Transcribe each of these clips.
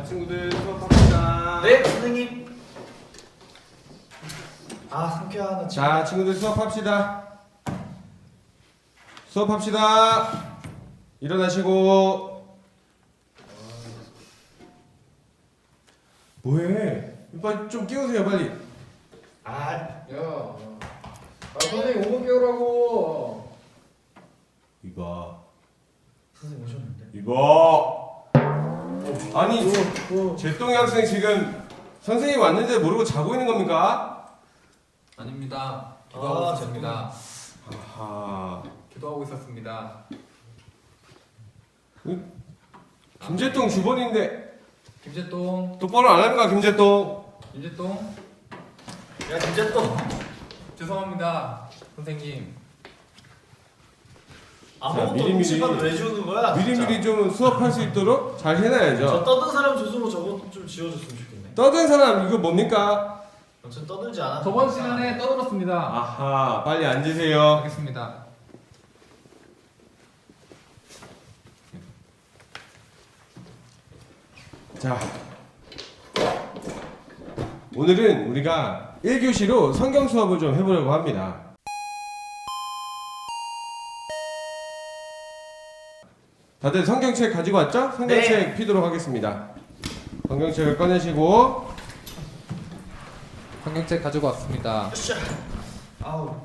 친구들 수업합시다. 네, 선생님. 상쾌한 자, 친구들 수업합시다. 수업합시다. 일어나시고. 뭐해? 빨리 좀 깨우세요, 빨리. 선생님 5분 깨우라고. 이봐. 선생님 오셨는데. 이봐. 아니, 제똥이 학생 지금 선생님 왔는데 모르고 자고 있는 겁니까? 아닙니다. 기도하고 있었습니다. 아하. 기도하고 있었습니다. 김제똥 주번인데 김재동. 똑바로 안 하는 거야, 김제똥. 김재동. 야, 진짜 또 죄송합니다. 선생님. 아무것도 미리미리. 시간 왜 주는 거야? 미리미리 좀 수업할 수 있도록 잘 해놔야죠. 저 떠든 사람 조수로 저거 좀 지워줬으면 좋겠네. 떠든 사람 이거 뭡니까? 전 떠들지 않았는데. 저번 시간에 떠들었습니다. 아하, 빨리 앉으세요. 알겠습니다. 자, 오늘은 우리가 1교시로 성경 수업을 좀 해보려고 합니다. 다들 성경책 가지고 왔죠? 성경책 피도록 하겠습니다. 성경책을 꺼내시고. 성경책 가지고 왔습니다. 으쌰. 아우.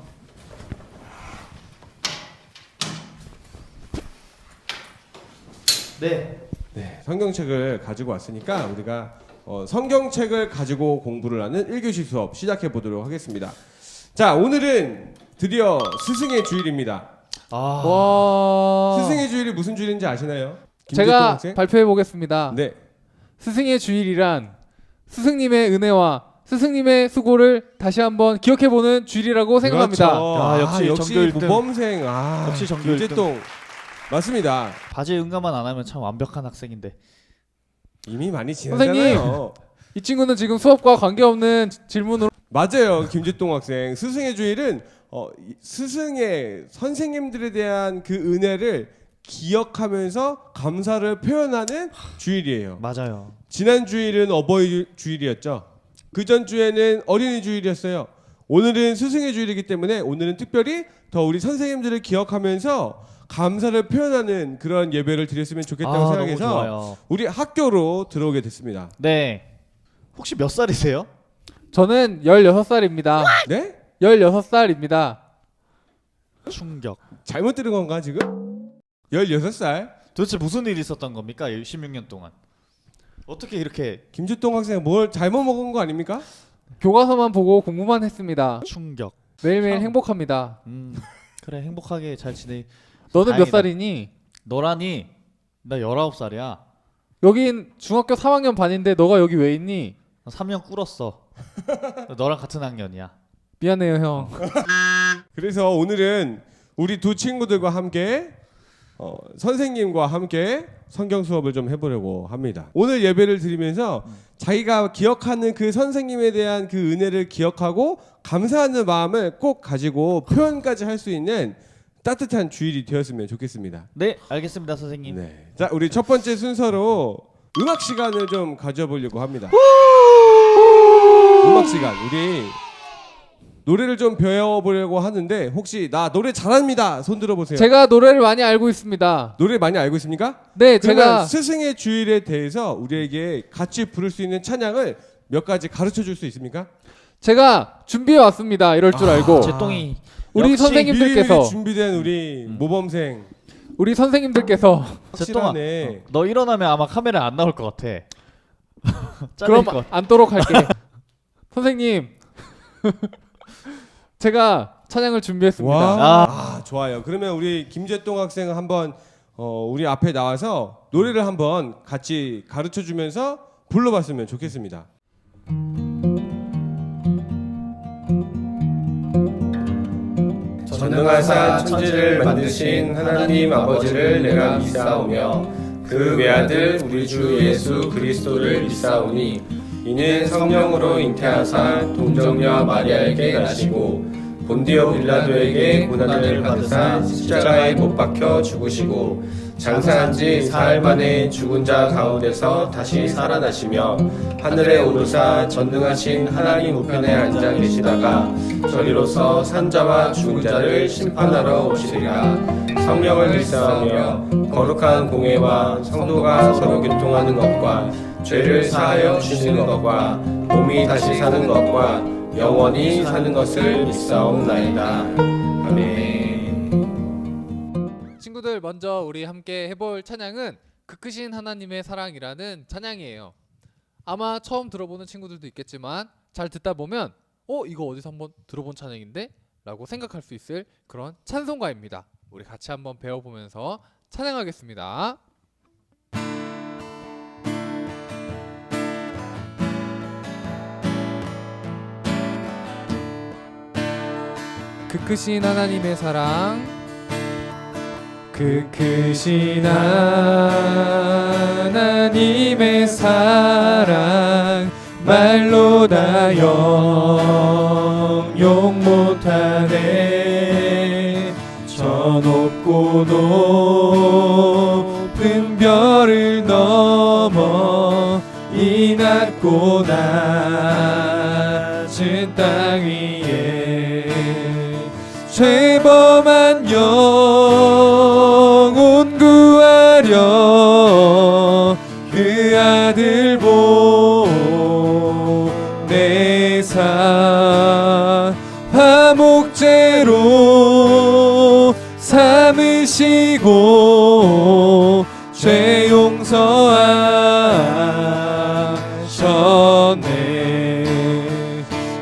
네. 네, 성경책을 가지고 왔으니까 우리가 성경책을 가지고 공부를 하는 1교시 수업 시작해 보도록 하겠습니다. 자, 오늘은 드디어 스승의 주일입니다. 와. 스승의 주일이 무슨 주일인지 아시나요? 제가 학생? 발표해 보겠습니다. 네. 스승의 주일이란 스승님의 은혜와 스승님의 수고를 다시 한번 기억해 보는 주일이라고 생각합니다. 그렇죠. 역시 전교 1등. 모범생. 역시 전교 김재동. 맞습니다. 과제 응가만 안 하면 참 완벽한 학생인데. 이미 많이 선생님. 지났잖아요. 이 친구는 지금 수업과 관계없는 질문으로 맞아요, 김재동 학생. 스승의 주일은 스승의 선생님들에 대한 그 은혜를 기억하면서 감사를 표현하는 주일이에요. 맞아요. 지난 주일은 어버이 주일이었죠. 그 전 주에는 어린이 주일이었어요. 오늘은 스승의 주일이기 때문에 오늘은 특별히 더 우리 선생님들을 기억하면서 감사를 표현하는 그런 예배를 드렸으면 좋겠다고 너무 생각해서 좋아요. 우리 학교로 들어오게 됐습니다. 네. 혹시 몇 살이세요? 저는 16살입니다. 네? 16살입니다. 충격. 잘못 들은 건가 지금? 16살? 도대체 무슨 일이 있었던 겁니까? 16년 동안. 어떻게 이렇게 김주동 학생 뭘 잘못 먹은 거 아닙니까? 교과서만 보고 공부만 했습니다. 충격. 매일매일 참. 행복합니다. 그래, 행복하게 잘 지내. 너는 몇 다행이다. 살이니? 너라니? 나 19살이야. 여긴 중학교 3학년 반인데 너가 여기 왜 있니? 3년 꿇었어. 너랑 같은 학년이야. 미안해요, 형. 그래서 오늘은 우리 두 친구들과 함께 선생님과 함께 성경 수업을 좀 해보려고 합니다. 오늘 예배를 드리면서 자기가 기억하는 그 선생님에 대한 그 은혜를 기억하고 감사하는 마음을 꼭 가지고 표현까지 할 수 있는 따뜻한 주일이 되었으면 좋겠습니다. 네, 알겠습니다, 선생님. 네. 자, 우리 첫 번째 순서로 음악 시간을 좀 가져보려고 합니다. 음악 시간. 우리 노래를 좀 배워보려고 하는데 혹시 나 노래 잘합니다. 손 들어보세요. 제가 노래를 많이 알고 있습니다. 노래 많이 알고 있습니까? 네, 그러면 제가 스승의 주일에 대해서 우리에게 같이 부를 수 있는 찬양을 몇 가지 가르쳐 줄 수 있습니까? 준비해 왔습니다. 이럴 줄 알고. 제똥이 우리 역시 선생님들께서 미리미리 준비된 우리 모범생 우리 선생님들께서 제똥아, 확실하네. 너 일어나면 아마 카메라에 안 나올 것 같아. 그럼 잘릴 것 같아. 앉도록 할게. 선생님, 제가 찬양을 준비했습니다. 와, 좋아요. 그러면 우리 김재동 학생 한번 우리 앞에 나와서 노래를 한번 같이 가르쳐 주면서 불러봤으면 좋겠습니다. 전능하사 천지를 만드신 하나님 아버지를 내가 믿사오며 그 외아들 우리 주 예수 그리스도를 믿사오니 이는 성령으로 잉태하사 동정녀 마리아에게 나시고 본디오 빌라도에게 고난을 받으사 십자가에 못 박혀 죽으시고 장사한 지 사흘 만에 죽은 자 가운데서 다시 살아나시며 하늘에 오르사 전능하신 하나님 우편에 앉아 계시다가 저리로서 산자와 죽은 자를 심판하러 오시리라. 성령을 믿사오며 거룩한 공회와 성도가 서로 교통하는 것과 죄를 사하여 주시는 것과 몸이 다시 사는 것과 영원히 사는 것을 믿사옵나이다. 아멘. 친구들, 먼저 우리 함께 해볼 찬양은 그 크신 하나님의 사랑이라는 찬양이에요. 아마 처음 들어보는 친구들도 있겠지만 잘 듣다 보면 이거 어디서 한번 들어본 찬양인데? 라고 생각할 수 있을 그런 찬송가입니다. 우리 같이 한번 배워보면서 찬양하겠습니다. 그 크신 하나님의 사랑, 그 크신 하나님의 사랑 말로 다 영용 못하네. 저 높고 높은 별을 넘어 이 낮고 낮은 땅 위에 죄범한 영혼 구하려 그 아들 보내사 화목제로 삼으시고 죄 용서하셨네.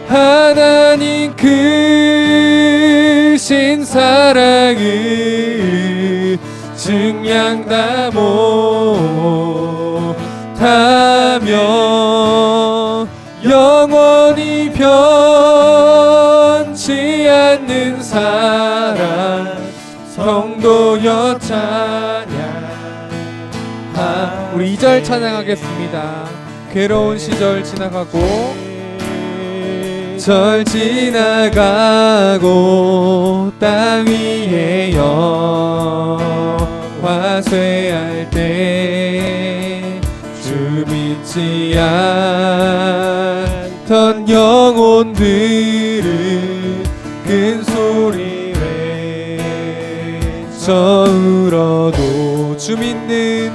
하나님 크신 사랑을 증량 다 못하며 영원히 변치 않는 사랑 성도여 찬양. 우리 2절 찬양하겠습니다. 괴로운 시절 지나가고 절 지나가고 땅 위에 영화 쇠할 때 주 믿지 않던 영혼들은 큰 소리 외쳐 울어도 주 믿는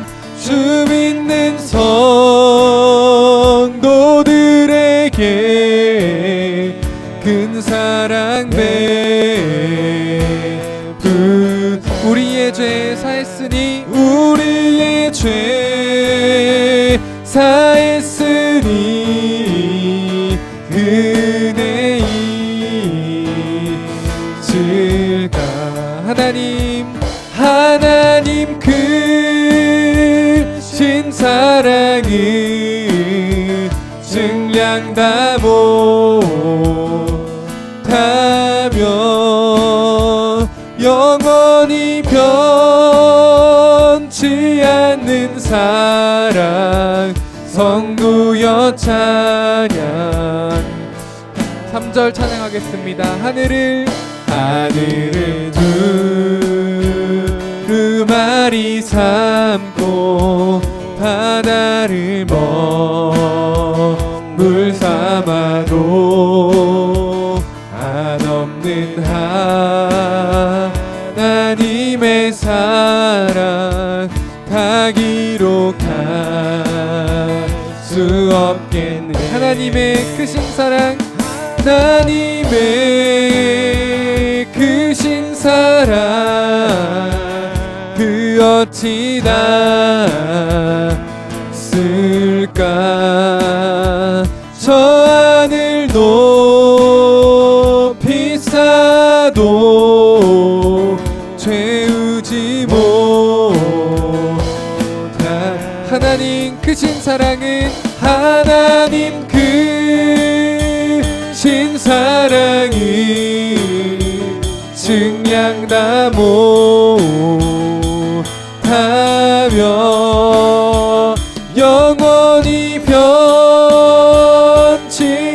성도들에게 큰 사랑 베푼. 우리의 죄 사했으니 우리의 죄 사했으니 은혜 잊을까. 하나님 크신 사랑을 증량 다 못하며 영원히 변치 않는 사랑 성도여 찬양. 3절 찬양하겠습니다. 하늘을 두루마리 삼고 바다를 먹물 삼아도 한없는 하나님의 사랑 다 기록할 수 없겠네. 하나님의 크신 사랑, 하나님의 크신 사랑 그 어찌 닿을까. 저 하늘 높이 쌓아도 채우지 못할 하나님 크신 사랑은 하나님 크신 사랑을 증량 다 못하며 영원히 변치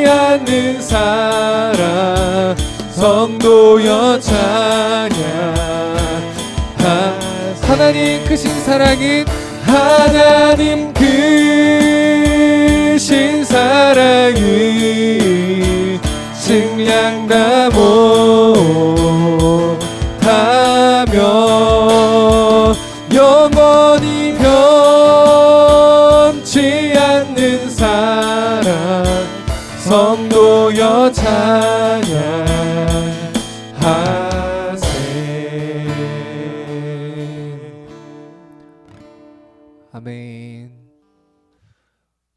않는 사랑 성도 성도여 찬양. 하나님 크신 사랑은 하나님 크신 사랑은 증량다 못하며 영원히 변치 않는 사랑 성도여 찬양하세. 아멘.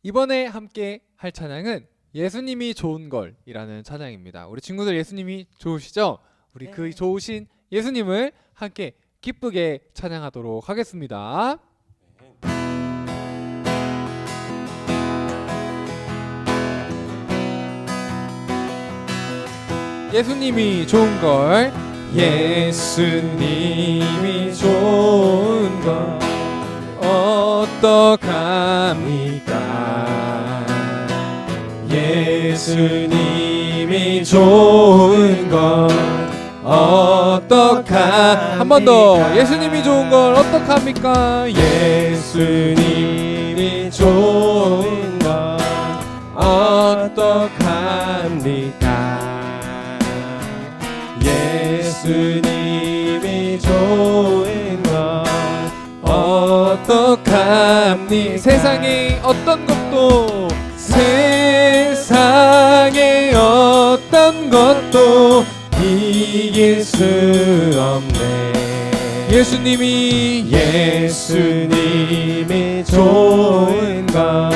이번에 함께 할 찬양은 예수님이 좋은 걸이라는 찬양입니다. 우리 친구들 예수님이 좋으시죠? 우리 그 좋으신 예수님을 함께 기쁘게 찬양하도록 하겠습니다. 예수님이 좋은 걸, 예수님이 좋은 걸 어떡합니까? 예수님이 좋은 걸 어떡합니까? 한 번 더. 예수님이 좋은 걸 어떡합니까? 예수님이 좋은 걸 어떡합니까? 예수님이 좋은 것 어떡합니? 세상에 어떤 것도 세상에 어떤 것도 이길 수 없네. 예수님이 좋은 것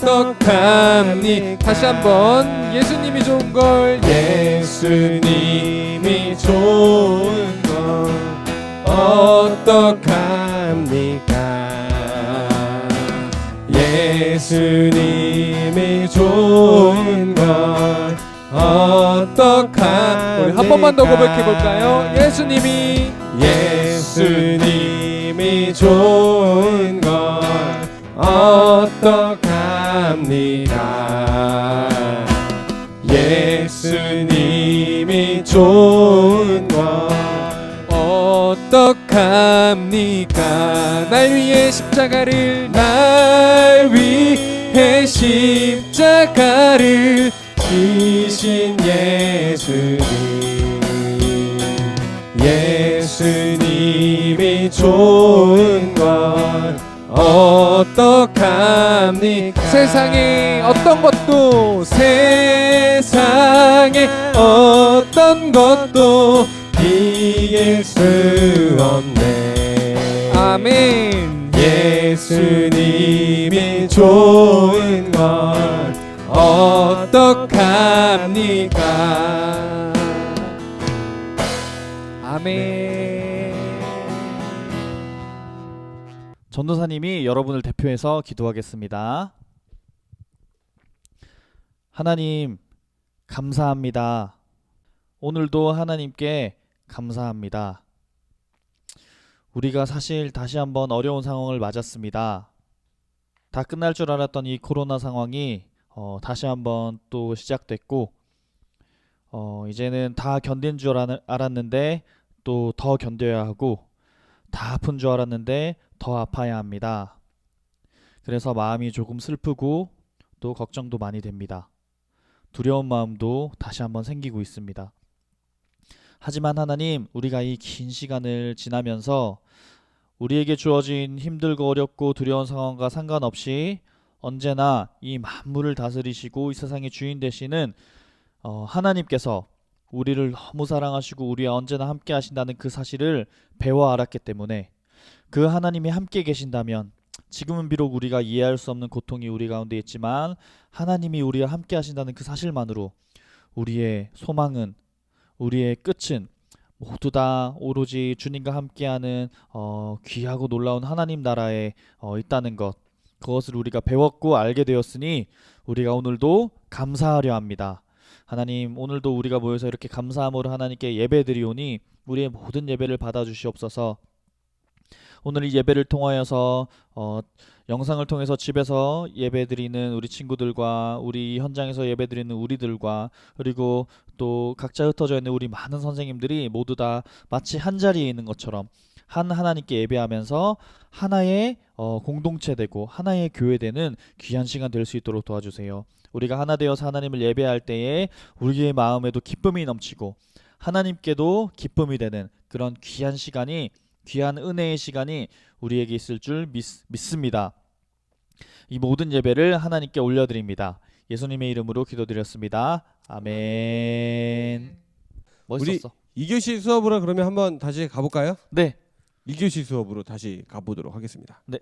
어떡합니? 다시 한번. 예수님이 좋은 걸, 예수님이 좋은 걸 어떡합니까? 예수님이 좋은 걸 어떡합니까? 우리 한 번만 더 고백해 볼까요? 예수님이 좋은 걸 어떡합니까? 예수님이 좋은 것 어떡합니까? 날 위해 십자가를 지신 예수님이 좋은 것 어떡합니까? 세상에 어떤 것도 이길 수 없네. 아멘. 예수님이 좋은 것 어떡합니까? 아멘. 전도사님이 여러분을 대표해서 기도하겠습니다. 하나님 감사합니다. 오늘도 하나님께 감사합니다. 우리가 사실 다시 한번 어려운 상황을 맞았습니다. 다 끝날 줄 알았던 이 코로나 상황이 다시 한번 또 시작됐고 이제는 다 견딘 줄 알았는데 또 더 견뎌야 하고 다 아픈 줄 알았는데 더 아파야 합니다. 그래서 마음이 조금 슬프고 또 걱정도 많이 됩니다. 두려운 마음도 다시 한번 생기고 있습니다. 하지만 하나님, 우리가 이 긴 시간을 지나면서 우리에게 주어진 힘들고 어렵고 두려운 상황과 상관없이 언제나 이 만물을 다스리시고 이 세상의 주인 되시는 하나님께서 우리를 너무 사랑하시고 우리와 언제나 함께 하신다는 그 사실을 배워 알았기 때문에 그 하나님이 함께 계신다면 지금은 비록 우리가 이해할 수 없는 고통이 우리 가운데 있지만 하나님이 우리와 함께 하신다는 그 사실만으로 우리의 소망은, 우리의 끝은 모두 다 오로지 주님과 함께하는 귀하고 놀라운 하나님 나라에 있다는 것, 그것을 우리가 배웠고 알게 되었으니 우리가 오늘도 감사하려 합니다. 하나님, 오늘도 우리가 모여서 이렇게 감사함으로 하나님께 예배드리오니 우리의 모든 예배를 받아주시옵소서. 오늘 이 예배를 통하여서 영상을 통해서 집에서 예배드리는 우리 친구들과 우리 현장에서 예배드리는 우리들과 그리고 또 각자 흩어져 있는 우리 많은 선생님들이 모두 다 마치 한 자리에 있는 것처럼 한 하나님께 예배하면서 하나의 공동체 되고 하나의 교회 되는 귀한 시간 될 수 있도록 도와주세요. 우리가 하나 되어서 하나님을 예배할 때에 우리의 마음에도 기쁨이 넘치고 하나님께도 기쁨이 되는 그런 귀한 시간이 귀한 은혜의 시간이 우리에게 있을 줄 믿습니다. 이 모든 예배를 하나님께 올려드립니다. 예수님의 이름으로 기도드렸습니다. 아멘. 멋있었어. 2교시 수업으로 그러면 한번 다시 가볼까요? 네. 2교시 수업으로 다시 가보도록 하겠습니다. 네.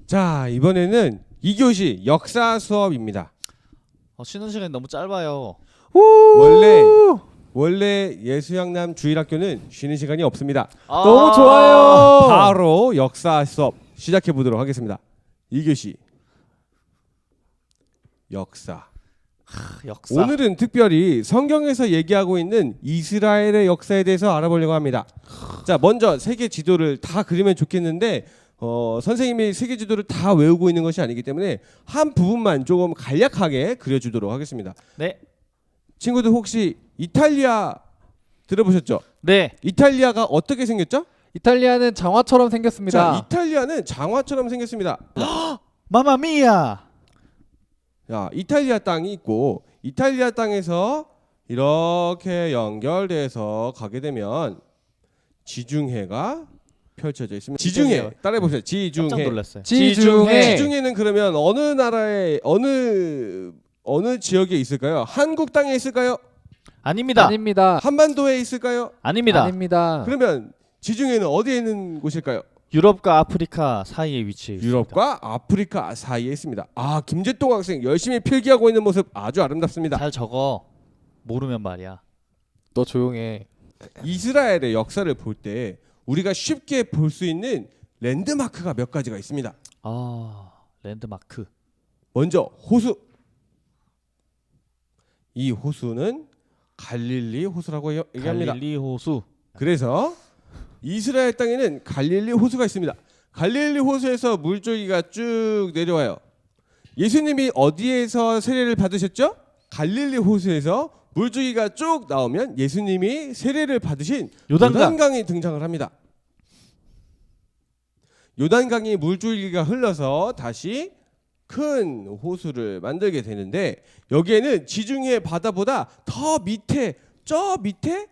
자, 이번에는 2교시 역사 수업입니다. 쉬는 시간이 너무 짧아요. 원래 예수양남 주일학교는 쉬는 시간이 없습니다. 너무 좋아요. 바로 역사 수업 시작해 보도록 하겠습니다. 2교시 역사. 역사. 오늘은 특별히 성경에서 얘기하고 있는 이스라엘의 역사에 대해서 알아보려고 합니다. 자, 먼저 세계 지도를 다 그리면 좋겠는데 선생님이 세계 지도를 다 외우고 있는 것이 아니기 때문에 한 부분만 조금 간략하게 그려주도록 하겠습니다. 네. 친구들 혹시 이탈리아 들어보셨죠? 네. 이탈리아가 어떻게 생겼죠? 이탈리아는 장화처럼 생겼습니다. 자, 이탈리아는 장화처럼 생겼습니다. 마마미야. 야, 이탈리아 땅이 있고 이탈리아 땅에서 이렇게 연결돼서 가게 되면 지중해가 펼쳐져 있습니다. 지중해 따라해 보세요. 깜짝 지중해. 놀랐어요. 지중해. 지중해는 그러면 어느 나라의 어느 지역에 있을까요? 한국 땅에 있을까요? 아닙니다. 아닙니다. 한반도에 있을까요? 아닙니다. 아닙니다. 그러면 지중해는 어디에 있는 곳일까요? 유럽과 아프리카 사이에 위치해 있습니다. 유럽과 아프리카 사이에 있습니다. 아, 김재동 학생 열심히 필기하고 있는 모습 아주 아름답습니다. 잘 적어. 모르면 말이야. 너 조용해. 이스라엘의 역사를 볼 때 우리가 쉽게 볼 수 있는 랜드마크가 몇 가지가 있습니다. 랜드마크. 먼저 호수. 이 호수는 갈릴리 호수라고 얘기합니다. 갈릴리 호수. 그래서 이스라엘 땅에는 갈릴리 호수가 있습니다. 갈릴리 호수에서 물줄기가 쭉 내려와요. 예수님이 어디에서 세례를 받으셨죠? 갈릴리 호수에서 물줄기가 쭉 나오면 예수님이 세례를 받으신 요단강이 등장을 합니다. 요단강이 물줄기가 흘러서 다시 큰 호수를 만들게 되는데 여기에는 지중해 바다보다 더 밑에 저 밑에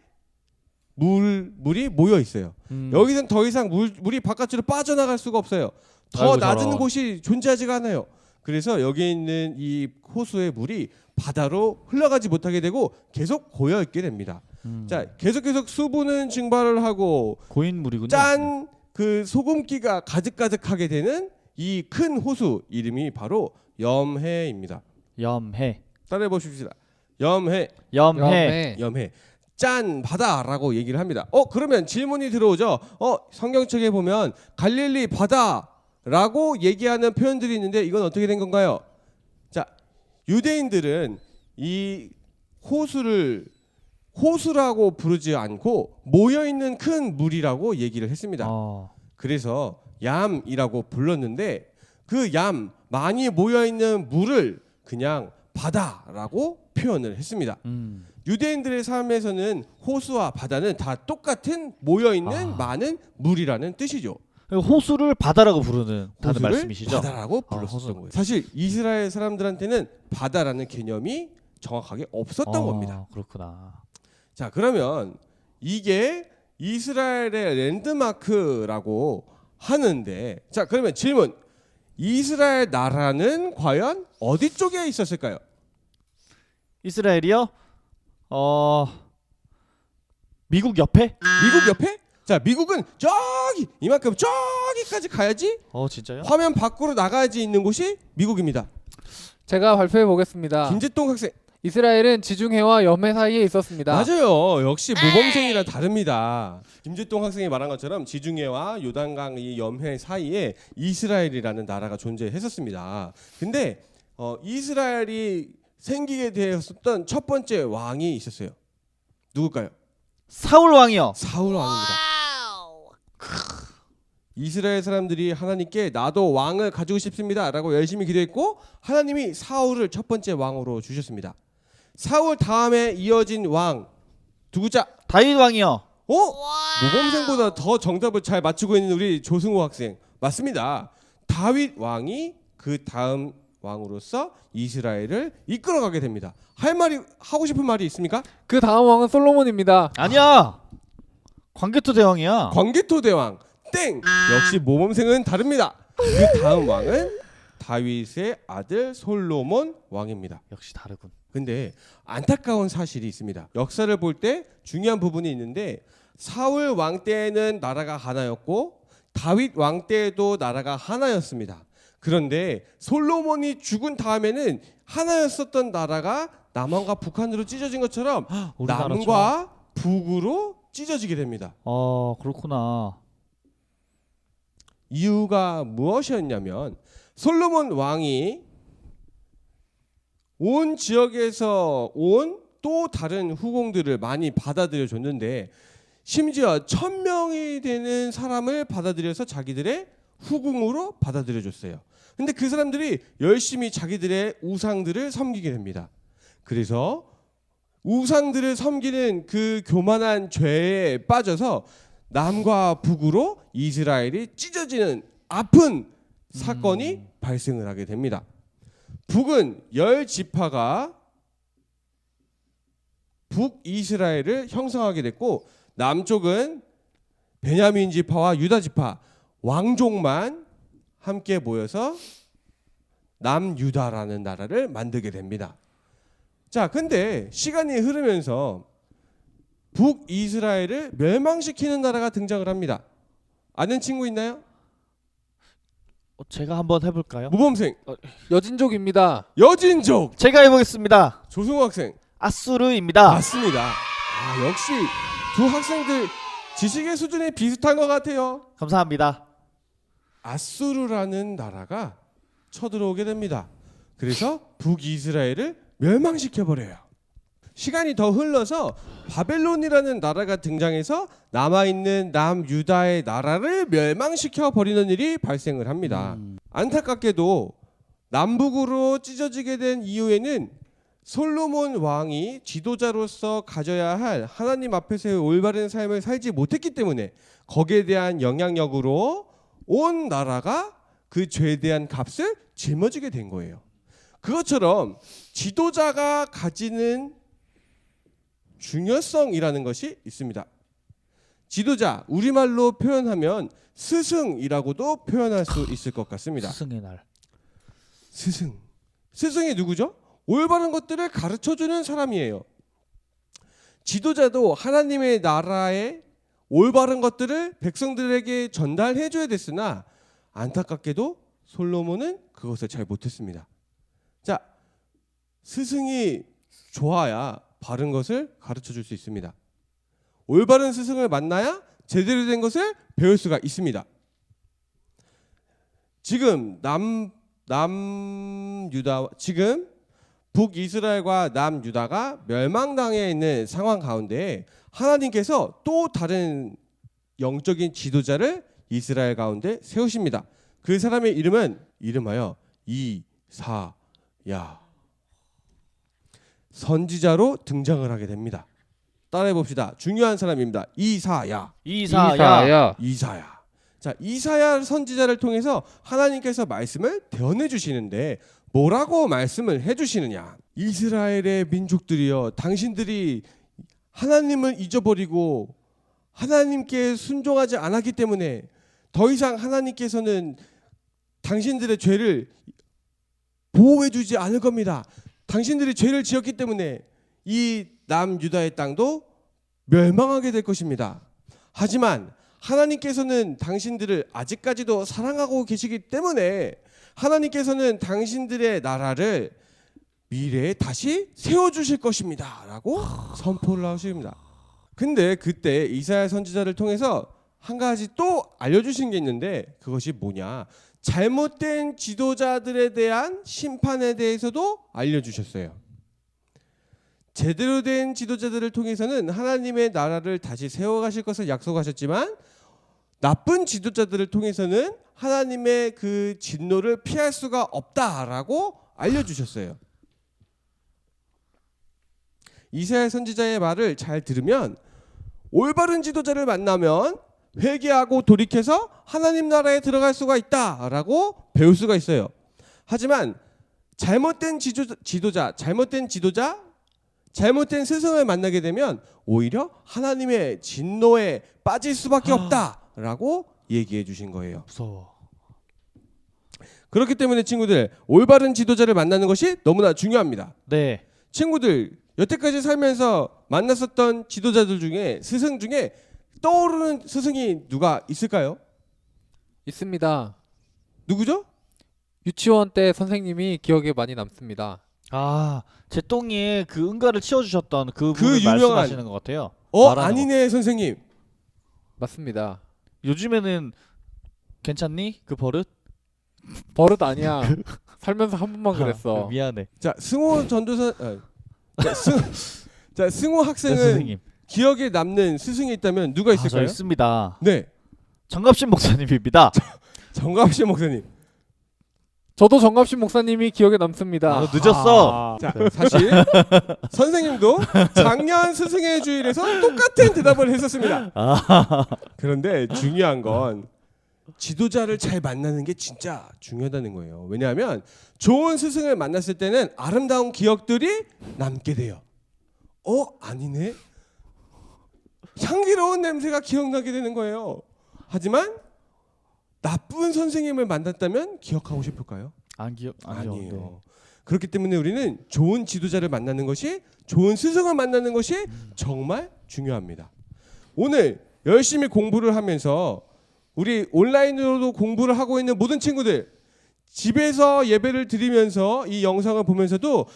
물이 모여 있어요. 여기서는 더 이상 물이 바깥으로 빠져나갈 수가 없어요. 더 아이고, 낮은 저런. 곳이 존재하지가 않아요. 그래서 여기 있는 이 호수의 물이 바다로 흘러가지 못하게 되고 계속 고여 있게 됩니다. 자, 계속 수분은 증발을 하고 고인물이군요. 짠 그 소금기가 가득가득하게 되는 이 큰 호수 이름이 바로 염해입니다. 염해. 따라해 보십시다. 염해. 염해. 짠 바다라고 얘기를 합니다. 그러면 질문이 들어오죠. 성경책에 보면 갈릴리 바다라고 얘기하는 표현들이 있는데 이건 어떻게 된 건가요? 자, 유대인들은 이 호수를 호수라고 부르지 않고 모여 있는 큰 물이라고 얘기를 했습니다. 그래서 얌이라고 불렀는데 그 얌 많이 모여 있는 물을 그냥 바다라고 표현을 했습니다. 유대인들의 삶에서는 호수와 바다는 다 똑같은 모여 있는 많은 물이라는 뜻이죠. 호수를 바다라고 부르는 다른 호수를 말씀이시죠? 바다라고 불렀었던 호수. 거예요. 사실 이스라엘 사람들한테는 바다라는 개념이 정확하게 없었던 겁니다. 그렇구나. 자, 그러면 이게 이스라엘의 랜드마크라고 하는데, 자, 그러면 질문. 이스라엘 나라는 과연 어디 쪽에 있었을까요? 이스라엘이요? 미국 옆에? 미국 옆에? 자, 미국은 저기 이만큼 저기까지 가야지 진짜요? 화면 밖으로 나가야지 있는 곳이 미국입니다. 제가 발표해 보겠습니다. 김재동 학생 이스라엘은 지중해와 염해 사이에 있었습니다. 맞아요. 역시 모범생이랑 다릅니다. 김재동 학생이 말한 것처럼 지중해와 요단강 이 염해 사이에 이스라엘이라는 나라가 존재했었습니다. 근데 이스라엘이 생기게 되었었던 첫 번째 왕이 있었어요. 누굴까요? 사울 왕이요. 사울 왕입니다. 이스라엘 사람들이 하나님께 나도 왕을 가지고 싶습니다라고 열심히 기도했고 하나님이 사울을 첫 번째 왕으로 주셨습니다. 사울 다음에 이어진 왕 누구자? 다윗 왕이요. 모범생보다 더 정답을 잘 맞추고 있는 우리 조승우 학생 맞습니다. 다윗 왕이 그 다음 왕으로서 이스라엘을 이끌어가게 됩니다. 하고 싶은 말이 있습니까? 그 다음 왕은 솔로몬입니다. 아니야. 광개토 대왕이야. 광개토 대왕 땡. 역시 모범생은 다릅니다. 그 다음 왕은 다윗의 아들 솔로몬 왕입니다. 역시 다르군. 근데 안타까운 사실이 있습니다. 역사를 볼 때 중요한 부분이 있는데 사울 왕 때에는 나라가 하나였고 다윗 왕 때에도 나라가 하나였습니다. 그런데 솔로몬이 죽은 다음에는 하나였었던 나라가 남한과 북한으로 찢어진 것처럼 우리나라처럼. 남과 북으로 찢어지게 됩니다. 그렇구나. 이유가 무엇이었냐면 솔로몬 왕이 온 지역에서 온 또 다른 후궁들을 많이 받아들여 줬는데 심지어 1000명이 되는 사람을 받아들여서 자기들의 후궁으로 받아들여 줬어요. 근데 그 사람들이 열심히 자기들의 우상들을 섬기게 됩니다. 그래서 우상들을 섬기는 그 교만한 죄에 빠져서 남과 북으로 이스라엘이 찢어지는 아픈 사건이 발생을 하게 됩니다. 북은 10지파가 북이스라엘을 형성하게 됐고 남쪽은 베냐민 지파와 유다 지파 왕족만 함께 모여서 남유다라는 나라를 만들게 됩니다. 자, 근데 시간이 흐르면서 북이스라엘을 멸망시키는 나라가 등장을 합니다. 아는 친구 있나요? 제가 한번 해볼까요? 모범생 여진족입니다. 여진족 제가 해보겠습니다. 조승우 학생 아수르입니다. 맞습니다. 역시 두 학생들 지식의 수준이 비슷한 것 같아요. 감사합니다. 아수르라는 나라가 쳐들어오게 됩니다. 그래서 북이스라엘을 멸망시켜버려요. 시간이 더 흘러서 바벨론이라는 나라가 등장해서 남아있는 남유다의 나라를 멸망시켜버리는 일이 발생을 합니다. 안타깝게도 남북으로 찢어지게 된 이유에는 솔로몬 왕이 지도자로서 가져야 할 하나님 앞에서의 올바른 삶을 살지 못했기 때문에 거기에 대한 영향력으로 온 나라가 그 죄에 대한 값을 짊어지게 된 거예요. 그것처럼 지도자가 가지는 중요성이라는 것이 있습니다. 지도자, 우리말로 표현하면 스승이라고도 표현할 수 있을 것 같습니다. 스승의 날. 스승. 스승이 누구죠? 올바른 것들을 가르쳐주는 사람이에요. 지도자도 하나님의 나라의 올바른 것들을 백성들에게 전달해줘야 됐으나 안타깝게도 솔로몬은 그것을 잘 못했습니다. 자, 스승이 좋아야 바른 것을 가르쳐줄 수 있습니다. 올바른 스승을 만나야 제대로 된 것을 배울 수가 있습니다. 지금 지금 북이스라엘과 남유다가 멸망당해 있는 상황 가운데 하나님께서 또 다른 영적인 지도자를 이스라엘 가운데 세우십니다. 그 사람의 이름하여 이사야 선지자로 등장을 하게 됩니다. 따라해 봅시다. 중요한 사람입니다. 이사야. 자, 이사야 선지자를 통해서 하나님께서 말씀을 대언해 주시는데 뭐라고 말씀을 해 주시느냐? 이스라엘의 민족들이여, 당신들이 하나님을 잊어버리고 하나님께 순종하지 않았기 때문에 더 이상 하나님께서는 당신들의 죄를 보호해 주지 않을 겁니다. 당신들이 죄를 지었기 때문에 이 남유다의 땅도 멸망하게 될 것입니다. 하지만 하나님께서는 당신들을 아직까지도 사랑하고 계시기 때문에 하나님께서는 당신들의 나라를 미래에 다시 세워주실 것입니다 라고 선포를 하십니다. 근데 그때 이사야 선지자를 통해서 한 가지 또 알려주신 게 있는데 그것이 뭐냐, 잘못된 지도자들에 대한 심판에 대해서도 알려주셨어요. 제대로 된 지도자들을 통해서는 하나님의 나라를 다시 세워가실 것을 약속하셨지만 나쁜 지도자들을 통해서는 하나님의 그 진노를 피할 수가 없다라고 알려주셨어요. 이사야 선지자의 말을 잘 들으면 올바른 지도자를 만나면 회개하고 돌이켜서 하나님 나라에 들어갈 수가 있다라고 배울 수가 있어요. 하지만 잘못된 지도자, 잘못된 스승을 만나게 되면 오히려 하나님의 진노에 빠질 수밖에 없다라고 얘기해 주신 거예요. 무서워. 그렇기 때문에 친구들, 올바른 지도자를 만나는 것이 너무나 중요합니다. 네. 친구들, 여태까지 살면서 만났었던 지도자들 중에, 스승 중에 떠오르는 스승이 누가 있을까요? 있습니다. 누구죠? 유치원 때 선생님이 기억에 많이 남습니다. 아, 제 똥이에 그 응가를 치워주셨던 그 그 분을 유명한- 말씀하시는 것 같아요. 말하는 아니네 선생님. 맞습니다. 요즘에는 괜찮니? 그 버릇? 버릇 아니야. 살면서 한 번만 그랬어. 미안해. 자, 승호 전도사, 승호 네, 학생은 선생님. 기억에 남는 스승이 있다면 누가 저 있을까요? 있습니다. 네, 정갑신 목사님입니다. 정갑신 목사님. 저도 정갑신 목사님이 기억에 남습니다. 너 늦었어. 자, 사실 선생님도 작년 스승의 주일에서 똑같은 대답을 했었습니다. 그런데 중요한 건 지도자를 잘 만나는 게 진짜 중요하다는 거예요. 왜냐하면 좋은 스승을 만났을 때는 아름다운 기억들이 남게 돼요. 아니네. 향기로운 냄새가 기억나게 되는 거예요. 하지만 나쁜 선생님을 만났다면 기억하고 싶을까요? 아니요. 아니에요. 그렇기 때문에 우리는 좋은 지도자를 만나는 것이, 좋은 스승을 만나는 것이 정말 중요합니다. 오늘 열심히 공부를 하면서 우리 온라인으로도 공부를 하고 있는 모든 친구들, 집에서 예배를 드리면서 이 영상을 보면서도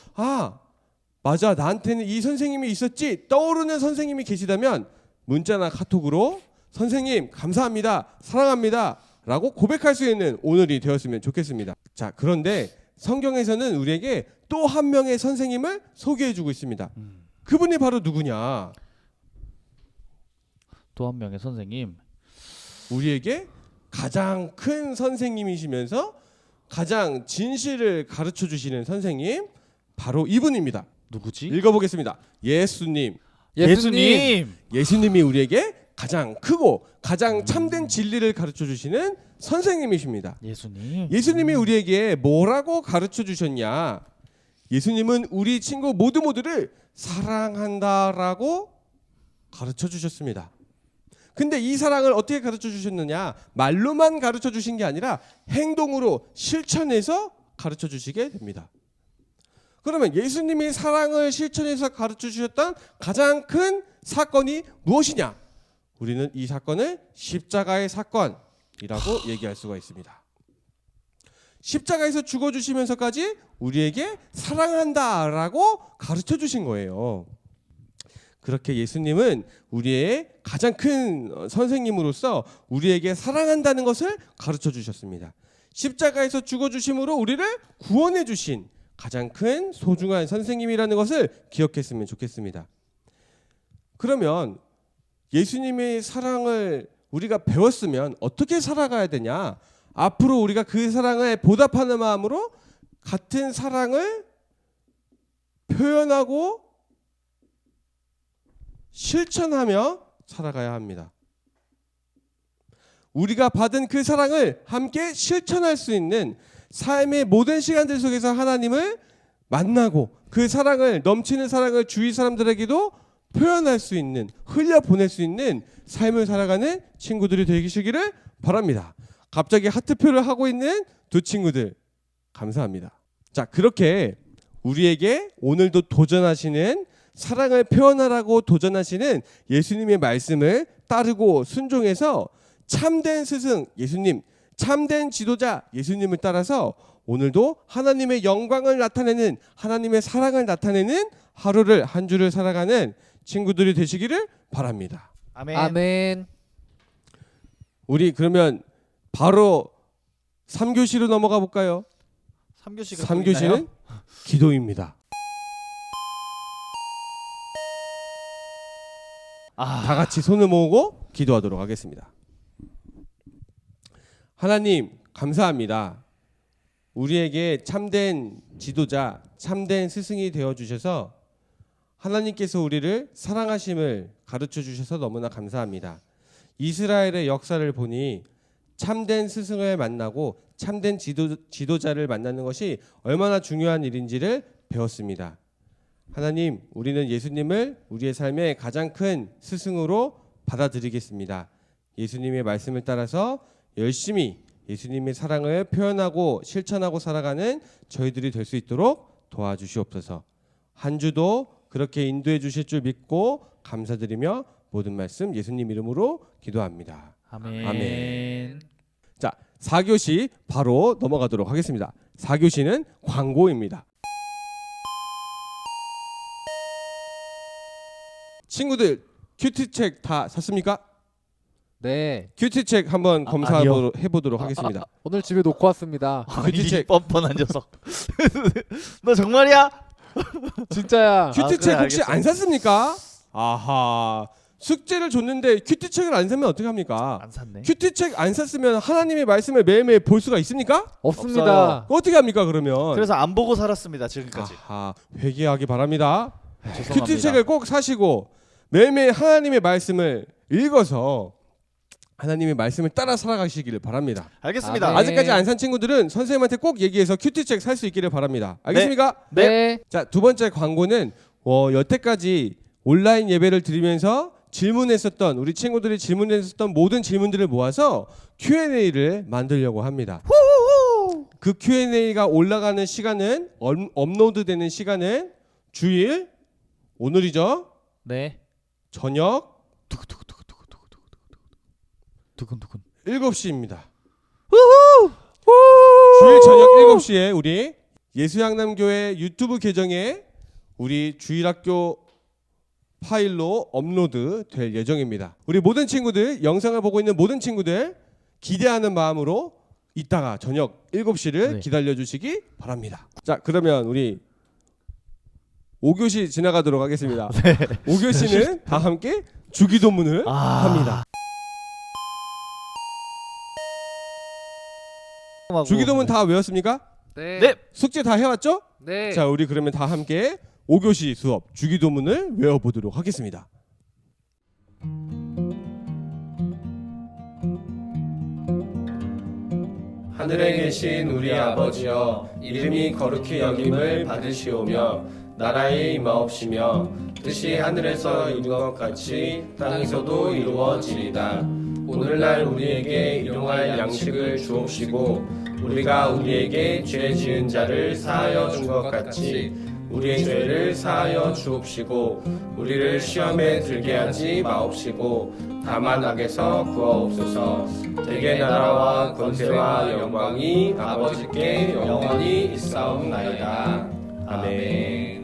맞아, 나한테는 이 선생님이 있었지, 떠오르는 선생님이 계시다면 문자나 카톡으로 선생님 감사합니다, 사랑합니다 라고 고백할 수 있는 오늘이 되었으면 좋겠습니다. 자, 그런데 성경에서는 우리에게 또 한 명의 선생님을 소개해 주고 있습니다. 그분이 바로 누구냐? 또 한 명의 선생님. 우리에게 가장 큰 선생님이시면서 가장 진실을 가르쳐 주시는 선생님, 바로 이분입니다. 누구지? 읽어보겠습니다. 예수님. 예수님이 우리에게 가장 크고 가장 참된 진리를 가르쳐 주시는 선생님이십니다. 예수님이 우리에게 뭐라고 가르쳐 주셨냐? 예수님은 우리 친구 모두를 사랑한다라고 가르쳐 주셨습니다. 근데 이 사랑을 어떻게 가르쳐 주셨느냐? 말로만 가르쳐 주신 게 아니라 행동으로 실천해서 가르쳐 주시게 됩니다. 그러면 예수님이 사랑을 실천해서 가르쳐 주셨던 가장 큰 사건이 무엇이냐? 우리는 이 사건을 십자가의 사건이라고 얘기할 수가 있습니다. 십자가에서 죽어주시면서까지 우리에게 사랑한다라고 가르쳐 주신 거예요. 그렇게 예수님은 우리의 가장 큰 선생님으로서 우리에게 사랑한다는 것을 가르쳐 주셨습니다. 십자가에서 죽어주심으로 우리를 구원해 주신 가장 큰 소중한 선생님이라는 것을 기억했으면 좋겠습니다. 그러면 예수님의 사랑을 우리가 배웠으면 어떻게 살아가야 되냐? 앞으로 우리가 그 사랑을 보답하는 마음으로 같은 사랑을 표현하고 실천하며 살아가야 합니다. 우리가 받은 그 사랑을 함께 실천할 수 있는 삶의 모든 시간들 속에서 하나님을 만나고 그 사랑을, 넘치는 사랑을 주위 사람들에게도 표현할 수 있는, 흘려보낼 수 있는 삶을 살아가는 친구들이 되시기를 바랍니다. 갑자기 하트표를 하고 있는 두 친구들 감사합니다. 자, 그렇게 우리에게 오늘도 도전하시는 사랑을 표현하라고 도전하시는 예수님의 말씀을 따르고 순종해서 참된 스승 예수님, 참된 지도자 예수님을 따라서 오늘도 하나님의 영광을 나타내는 하나님의 사랑을 나타내는 하루를 한 주를 살아가는 친구들이 되시기를 바랍니다. 아멘. 아멘. 우리 그러면 바로 3교시로 넘어가 볼까요? 3교시가 3교시는 기도입니다. 다 같이 손을 모으고 기도하도록 하겠습니다. 하나님 감사합니다. 우리에게 참된 지도자, 참된 스승이 되어 주셔서 하나님께서 우리를 사랑하심을 가르쳐 주셔서 너무나 감사합니다. 이스라엘의 역사를 보니 참된 스승을 만나고 참된 지도자를 만나는 것이 얼마나 중요한 일인지를 배웠습니다. 하나님, 우리는 예수님을 우리의 삶의 가장 큰 스승으로 받아들이겠습니다. 예수님의 말씀을 따라서 열심히 예수님의 사랑을 표현하고 실천하고 살아가는 저희들이 될 수 있도록 도와주시옵소서. 한 주도 그렇게 인도해 주실 줄 믿고 감사드리며 모든 말씀 예수님 이름으로 기도합니다. 아멘. 아멘. 자, 4교시 바로 넘어가도록 하겠습니다. 4교시는 광고입니다. 친구들 큐티책 다 샀습니까? 네. 큐티책 한번 검사해보도록 하겠습니다. 오늘 집에 놓고 왔습니다. 큐티책. 이 뻔뻔한 녀석. 너 정말이야? 진짜야. 큐티책 그래, 혹시 알겠어. 안 샀습니까? 아하, 숙제를 줬는데 큐티책을 안 사면 어떻게 합니까? 안 샀네. 큐티책 안 샀으면 하나님의 말씀을 매일매일 볼 수가 있습니까? 없습니다. 어떻게 합니까 그러면? 그래서 안 보고 살았습니다 지금까지. 아하, 회개하기 바랍니다. 죄송합니다. 큐티책을 꼭 사시고 매일매일 하나님의 말씀을 읽어서 하나님의 말씀을 따라 살아가시기를 바랍니다. 알겠습니다. 아멘. 아직까지 안 산 친구들은 선생님한테 꼭 얘기해서 큐티책 살 수 있기를 바랍니다. 알겠습니까? 네. 자, 두 번째 광고는 여태까지 온라인 예배를 드리면서 질문했었던 우리 친구들이 질문했었던 모든 질문들을 모아서 Q&A를 만들려고 합니다. 그 Q&A가 올라가는 시간은 업로드되는 시간은 주일 오늘이죠. 네. 저녁 두근두근. 7시입니다. 주일 저녁 7시에 우리 예수양남교회 유튜브 계정에 우리 주일학교 파일로 업로드 될 예정입니다. 우리 모든 친구들, 영상을 보고 있는 모든 친구들 기대하는 마음으로 이따가 저녁 7시를 네. 기다려주시기 바랍니다. 자, 그러면 우리 5교시 지나가도록 하겠습니다. 5교시는 다 함께 주기도문을 합니다. 주기도문 다 외웠습니까? 네. 네. 숙제 다 해왔죠? 네. 자, 우리 그러면 다 함께 5교시 수업 주기도문을 외워보도록 하겠습니다. 하늘에 계신 우리 아버지여, 이름이 거룩히 여김을 받으시오며 나라에 임하옵시며 뜻이 하늘에서 이룬 것 같이 땅에서도 이루어지리다. 오늘날 우리에게 일용할 양식을 주옵시고 우리가 우리에게 죄 지은 자를 사하여 준 것 같이 우리의 죄를 사하여 주옵시고 우리를 시험에 들게 하지 마옵시고 다만 악에서 구하옵소서. 대개 나라와 권세와 영광이 아버지께 영원히 있사옵나이다. 아멘.